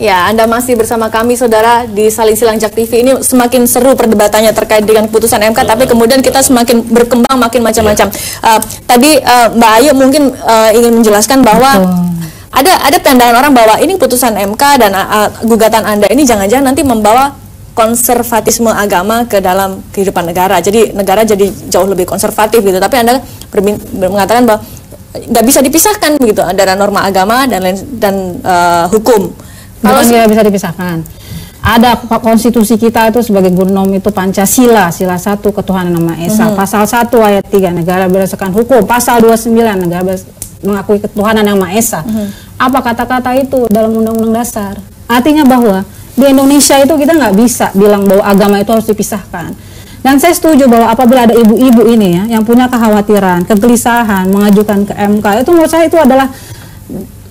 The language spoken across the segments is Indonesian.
Ya, Anda masih bersama kami, saudara, di Saling Silang Jak TV. Ini semakin seru perdebatannya terkait dengan putusan MK, tapi kemudian kita semakin berkembang, makin macam-macam. Tadi Mbak Ayu mungkin ingin menjelaskan bahwa ada pandangan orang bahwa ini putusan MK dan gugatan Anda ini jangan-jangan nanti membawa konservatisme agama ke dalam kehidupan negara. Jadi negara jadi jauh lebih konservatif gitu. Tapi Anda mengatakan bahwa nggak bisa dipisahkan begitu antara norma agama dan hukum. Kalau tidak bisa dipisahkan. Ada konstitusi kita itu sebagai genom itu Pancasila, sila 1 ketuhanan yang Maha Esa. Pasal 1 ayat 3 negara berdasarkan hukum. Pasal 29 negara mengakui ketuhanan yang Maha Esa. Apa kata-kata itu dalam undang-undang dasar? Artinya bahwa di Indonesia itu kita nggak bisa bilang bahwa agama itu harus dipisahkan. Dan saya setuju bahwa apabila ada ibu-ibu ini ya yang punya kekhawatiran, kegelisahan mengajukan ke MK, itu menurut saya itu adalah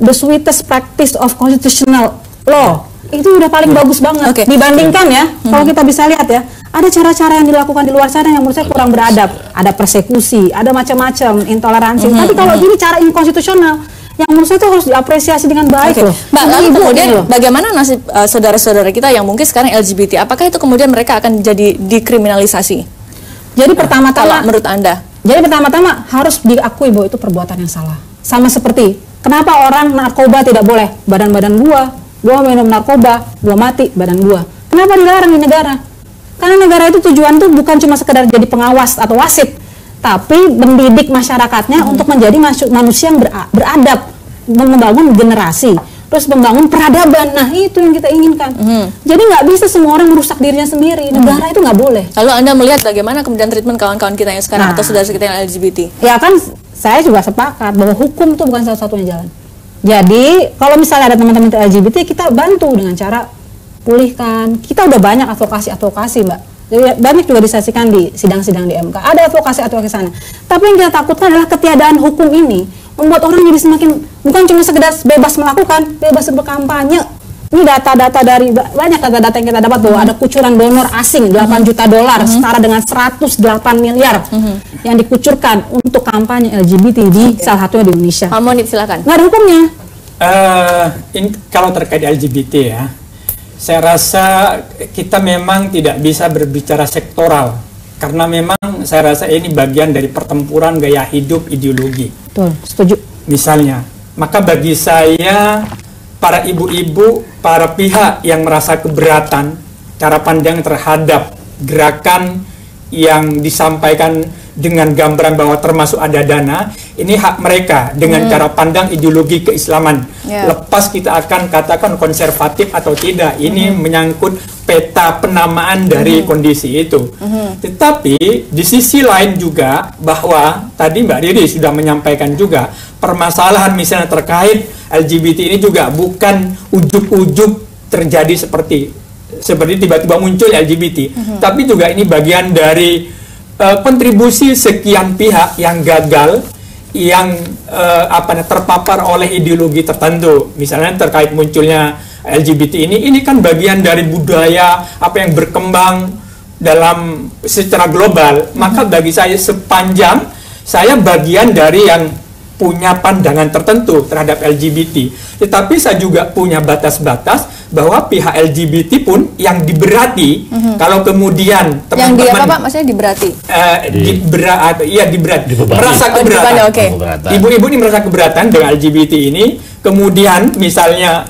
the sweetest practice of constitutional law. Itu udah paling bagus banget dibandingkan ya. Kalau kita bisa lihat ya, ada cara-cara yang dilakukan di luar sana yang menurut saya kurang beradab. Ada persekusi, ada macam-macam intoleransi. Tapi kalau ini cara inkonstitusional yang menurut saya itu harus diapresiasi dengan baik loh. Mbak, lalu kemudian bagaimana nasib saudara-saudara kita yang mungkin sekarang LGBT? Apakah itu kemudian mereka akan jadi dikriminalisasi? Jadi pertama-tama menurut Anda? Jadi pertama-tama harus diakui bahwa itu perbuatan yang salah. Sama seperti kenapa orang narkoba tidak boleh badan-badan gua minum narkoba, gua mati badan gua. Kenapa dilarang di negara? Karena negara itu tujuan tuh bukan cuma sekedar jadi pengawas atau wasit, tapi mendidik masyarakatnya untuk menjadi manusia yang beradab, membangun generasi, terus membangun peradaban. Nah itu yang kita inginkan. Jadi nggak bisa semua orang merusak dirinya sendiri. Negara itu nggak boleh. Lalu Anda melihat bagaimana kemudian treatment kawan-kawan kita yang sekarang atau saudara kita yang LGBT? Ya kan, saya juga sepakat bahwa hukum itu bukan satu-satunya jalan. Jadi kalau misalnya ada teman-teman LGBT, kita bantu dengan cara pulihkan. Kita udah banyak advokasi Mbak. Jadi banyak juga disaksikan di sidang-sidang di MK. Ada advokasi sana. Tapi yang kita takutkan adalah ketiadaan hukum ini membuat orang jadi semakin bukan cuma sekedar bebas melakukan, bebas berkampanye. Ini data-data dari banyak data-data yang kita dapat bahwa ada kucuran donor asing 8 juta dolar setara dengan 108 miliar yang dikucurkan untuk kampanye LGBT di salah satunya di Indonesia. Pak Monit silakan. Nggak ada hukumnya. Kalau terkait LGBT ya, saya rasa kita memang tidak bisa berbicara sektoral karena memang saya rasa ini bagian dari pertempuran gaya hidup ideologi. Betul, setuju. Misalnya, maka bagi saya para ibu-ibu, para pihak yang merasa keberatan cara pandang terhadap gerakan yang disampaikan dengan gambaran bahwa termasuk ada dana, ini hak mereka dengan cara pandang ideologi keislaman. Lepas kita akan katakan konservatif atau tidak, ini menyangkut peta penamaan dari kondisi itu. Tetapi di sisi lain juga bahwa tadi Mbak Riri sudah menyampaikan juga permasalahan misalnya terkait LGBT ini juga bukan ujuk-ujuk terjadi seperti tiba-tiba muncul LGBT, tapi juga ini bagian dari kontribusi sekian pihak yang gagal, yang terpapar oleh ideologi tertentu. Misalnya terkait munculnya LGBT ini kan bagian dari budaya yang berkembang dalam secara global. Maka bagi saya sepanjang saya bagian dari yang punya pandangan tertentu terhadap LGBT, tetapi saya juga punya batas-batas bahwa pihak LGBT pun yang diberati kalau kemudian teman-teman yang apa Pak? Maksudnya diberati? Diberati. Merasa keberatan. Ibu-ibu ini merasa keberatan dengan LGBT ini, kemudian misalnya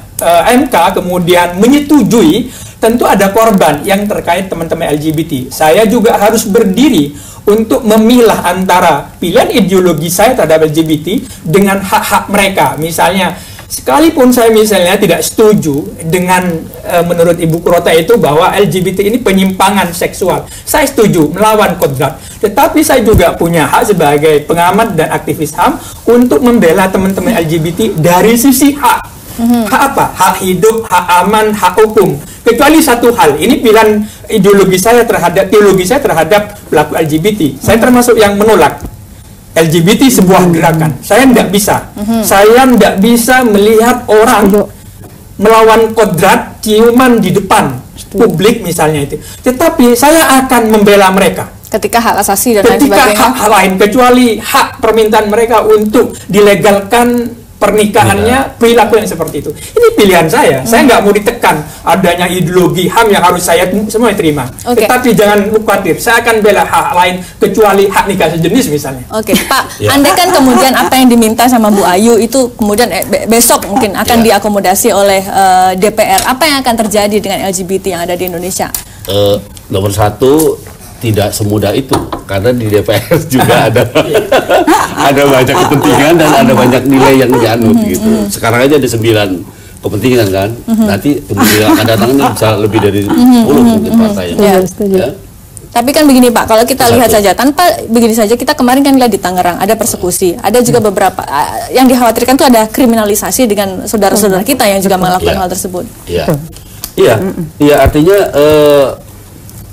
MK kemudian menyetujui, tentu ada korban yang terkait teman-teman LGBT. Saya juga harus berdiri untuk memilah antara pilihan ideologi saya terhadap LGBT dengan hak-hak mereka. Misalnya, sekalipun saya misalnya tidak setuju dengan menurut Ibu Kurota itu bahwa LGBT ini penyimpangan seksual, saya setuju melawan kodrat. Tetapi saya juga punya hak sebagai pengamat dan aktivis HAM untuk membela teman-teman LGBT dari sisi hak. Hak apa? Hak hidup, hak aman, hak hukum. Kecuali satu hal, ini pilihan ideologi saya terhadap teologi saya terhadap pelaku LGBT. Saya termasuk yang menolak LGBT sebuah gerakan. Saya tidak bisa. Saya tidak bisa melihat orang melawan kodrat ciuman di depan publik misalnya itu. Tetapi saya akan membela mereka. Ketika hak asasi dan lain sebagainya. Ketika hak lain, kecuali hak permintaan mereka untuk dilegalkan pernikahannya perilaku yang seperti itu. Ini pilihan saya. Saya nggak mau ditekan adanya ideologi HAM yang harus saya semua terima. Tetapi jangan khawatir, saya akan bela hak lain kecuali hak nikah sejenis misalnya. Pak, andai kan kemudian apa yang diminta sama Bu Ayu itu kemudian besok mungkin akan diakomodasi oleh DPR, apa yang akan terjadi dengan LGBT yang ada di Indonesia? Nomor satu, tidak semudah itu, karena di DPR juga ada banyak kepentingan dan ada banyak nilai yang dianut gitu. Sekarang aja ada 9 kepentingan kan, nanti pemilihan akan datang bisa lebih dari 10 mungkin partai yang ya. Tapi kan begini Pak, kalau kita lihat saja tanpa begini saja, kita kemarin kan lihat di Tangerang ada persekusi, ada juga beberapa yang dikhawatirkan itu ada kriminalisasi dengan saudara-saudara kita yang juga melakukan hal tersebut. Iya, artinya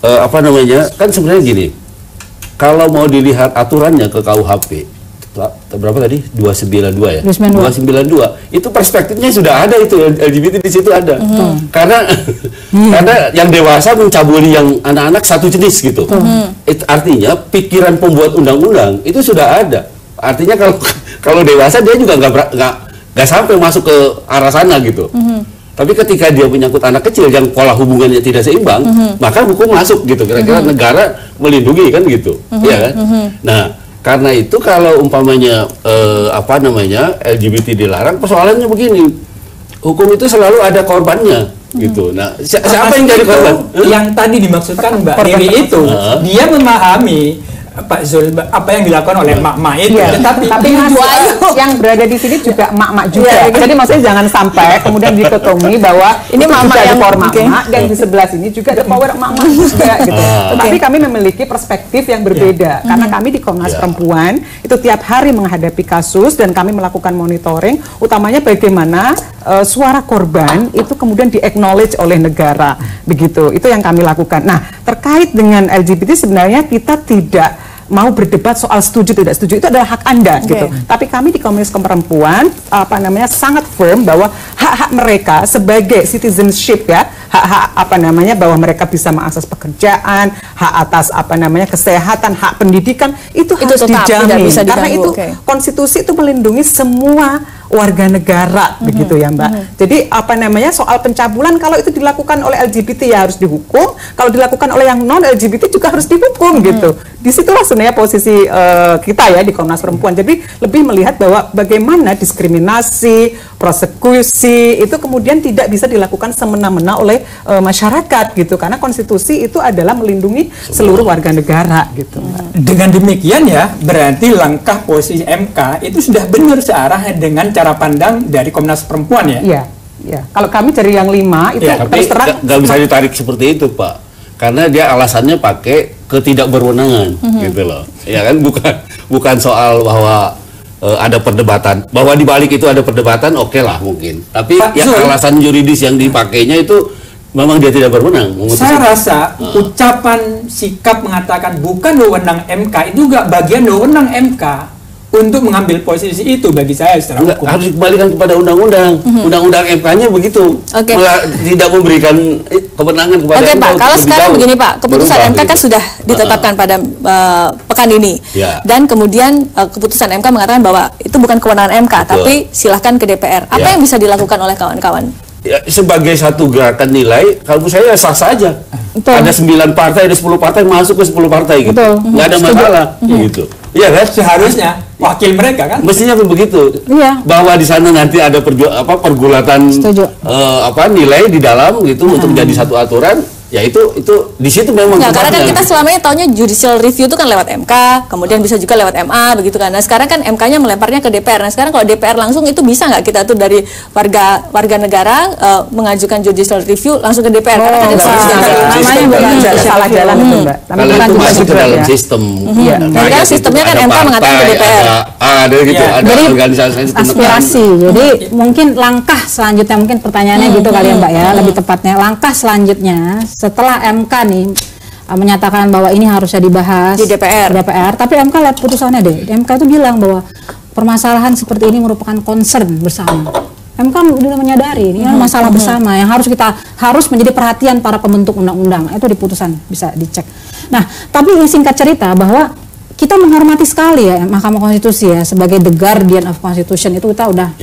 apa namanya, kan sebenarnya gini, kalau mau dilihat aturannya ke KUHP berapa tadi, 292 ya, 292 itu perspektifnya sudah ada, itu LGBT di situ ada. Karena yang dewasa mencabuli yang anak-anak satu jenis gitu. Artinya pikiran pembuat undang-undang itu sudah ada. Artinya kalau dewasa dia juga nggak sampai masuk ke arah sana gitu. Tapi ketika dia menyangkut anak kecil yang pola hubungannya tidak seimbang, maka hukum masuk gitu. Kira-kira negara melindungi kan gitu, ya kan? Nah, karena itu kalau umpamanya apa namanya LGBT dilarang, persoalannya begini, hukum itu selalu ada korbannya gitu. Nah, siapa yang jadi korban? Yang tadi dimaksudkan Mbak Riri itu, dia memahami Pak Zul apa yang dilakukan oleh emak-emak itu, tapi yang berada di sini juga emak-emak juga. Jadi maksudnya jangan sampai kemudian dikotomi bahwa ini mama yang power mama dan di sebelah sini juga ada power emak-emak juga gitu. Tapi kami memiliki perspektif yang berbeda karena kami di Komnas Perempuan itu tiap hari menghadapi kasus dan kami melakukan monitoring, utamanya bagaimana suara korban itu kemudian di-acknowledge oleh negara, begitu. Itu yang kami lakukan. Nah, terkait dengan LGBT sebenarnya kita tidak mau berdebat soal setuju tidak setuju, itu adalah hak Anda gitu. Tapi kami di Komnas Perempuan apa namanya sangat firm bahwa hak-hak mereka sebagai citizenship ya, hak-hak apa namanya bahwa mereka bisa mengakses pekerjaan, hak atas apa namanya kesehatan, hak pendidikan itu harus dijamin. Karena itu konstitusi itu melindungi semua warga negara, begitu ya Mbak. Jadi apa namanya soal pencabulan kalau itu dilakukan oleh LGBT ya harus dihukum, kalau dilakukan oleh yang non LGBT juga harus dihukum gitu. Disitulah sebenarnya posisi kita ya di Komnas Perempuan. Jadi lebih melihat bahwa bagaimana diskriminasi, persekusi itu kemudian tidak bisa dilakukan semena-mena oleh masyarakat gitu, karena konstitusi itu adalah melindungi seluruh warga negara gitu. Dengan demikian ya berarti langkah posisi MK itu sudah benar searah dengan cara pandang dari Komnas Perempuan ya. Iya. Kalau kami dari yang 5 itu terus terang nggak bisa ditarik seperti itu Pak, karena dia alasannya pakai ketidakberwenangan gitu loh, ya kan, bukan soal bahwa ada perdebatan, bahwa di balik itu ada perdebatan, oke lah mungkin, tapi yang alasan yuridis yang dipakainya itu memang dia tidak berwenang. Saya rasa ucapan sikap mengatakan bukan wewenang MK itu juga bagian wewenang MK untuk mengambil posisi itu bagi saya secara hukum. Harus dikembalikan kepada undang-undang. Undang-undang MK-nya begitu. Tidak memberikan kewenangan kepada MK. Pak, kalau sekarang begini Pak, keputusan MK kan sudah ditetapkan pada pekan ini. Dan kemudian keputusan MK mengatakan bahwa itu bukan kewenangan MK, tapi silahkan ke DPR. Apa yang bisa dilakukan oleh kawan-kawan? Ya, sebagai satu gerakan nilai, kalau saya sah saja. Ada 9 partai, ada 10 partai masuk ke 10 partai gitu. Nggak ada masalah gitu. Iya kan? Seharusnya wakil mereka kan? Mestinya begitu. Bahwa di sana nanti ada pergulatan nilai di dalam gitu untuk menjadi satu aturan. Ya itu di situ memang. Karena kan kita selama ini taunya judicial review itu kan lewat MK, kemudian bisa juga lewat MA begitu kan. Nah sekarang kan MK-nya melemparnya ke DPR. Nah sekarang kalau DPR langsung itu bisa nggak kita tuh dari warga negara mengajukan judicial review langsung ke DPR? Karena kan namanya salah jalan itu Mbak. Kalau itu masuk ke dalam sistem. Karena sistemnya kan MK mengatakan ke DPR. Ada gitu, ada organisasi aspirasi. Jadi mungkin langkah selanjutnya, mungkin pertanyaannya gitu kali ya Mbak ya, lebih tepatnya langkah selanjutnya setelah MK nih menyatakan bahwa ini harusnya dibahas di DPR, tapi MK lihat putusannya deh. MK itu bilang bahwa permasalahan seperti ini merupakan concern bersama. MK sudah menyadari ini masalah bersama yang harus menjadi perhatian para pembentuk undang-undang. Itu di putusan bisa dicek. Nah, tapi singkat cerita bahwa kita menghormati sekali ya Mahkamah Konstitusi ya sebagai the guardian of Constitution, itu kita udah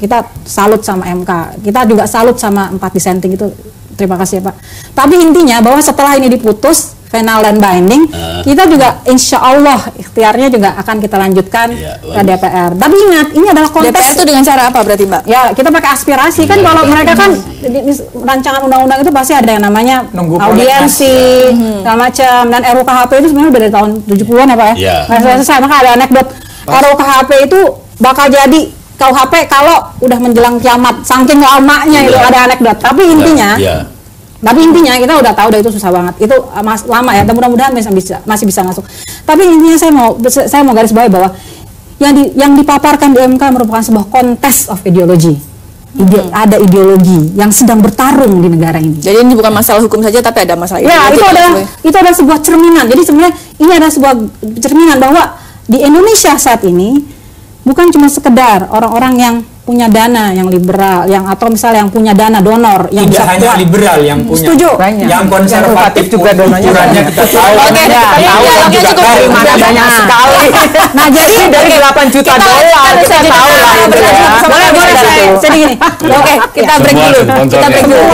kita salut sama MK, kita juga salut sama 4 dissenting itu, terima kasih ya Pak. Tapi intinya bahwa setelah ini diputus final dan binding, kita juga insya Allah ikhtiarnya juga akan kita lanjutkan ke DPR. Tapi ingat, ini adalah konteks. DPR itu dengan cara apa berarti Mbak? Ya kita pakai aspirasi kan, kalau mereka kan di rancangan undang-undang itu pasti ada yang namanya audiensi, segala macam, dan RUKHP itu sebenarnya udah dari tahun 70-an ya Pak ya. Nggak selesai, maka ada anekdot RUKHP itu bakal jadi KUHP kalau udah menjelang kiamat, saking lamanya itu ada anekdot. Tapi intinya kita udah tahu itu susah banget, itu lama ya, dan mudah-mudahan masih bisa masuk. Tapi intinya saya mau garis bawahi bahwa yang dipaparkan di MK merupakan sebuah contest of ideology. Ada ideologi yang sedang bertarung di negara ini. Jadi ini bukan masalah hukum saja, tapi ada masalah ideologi. Ya, itu adalah sebuah cerminan. Jadi sebenarnya ini adalah sebuah cerminan bahwa di Indonesia saat ini bukan cuma sekedar orang-orang yang punya dana yang liberal, atau misalnya yang punya dana donor yang tidak bisa hanya kuat. liberal yang punya, setuju. yang konservatif juga donanya kita tahu. Oke, juga dari mana banyak sekali. Nah, jadi dari 8 juta dolar kita tahu lah. Boleh saya gini. Oke, kita break dulu. Kita break dulu.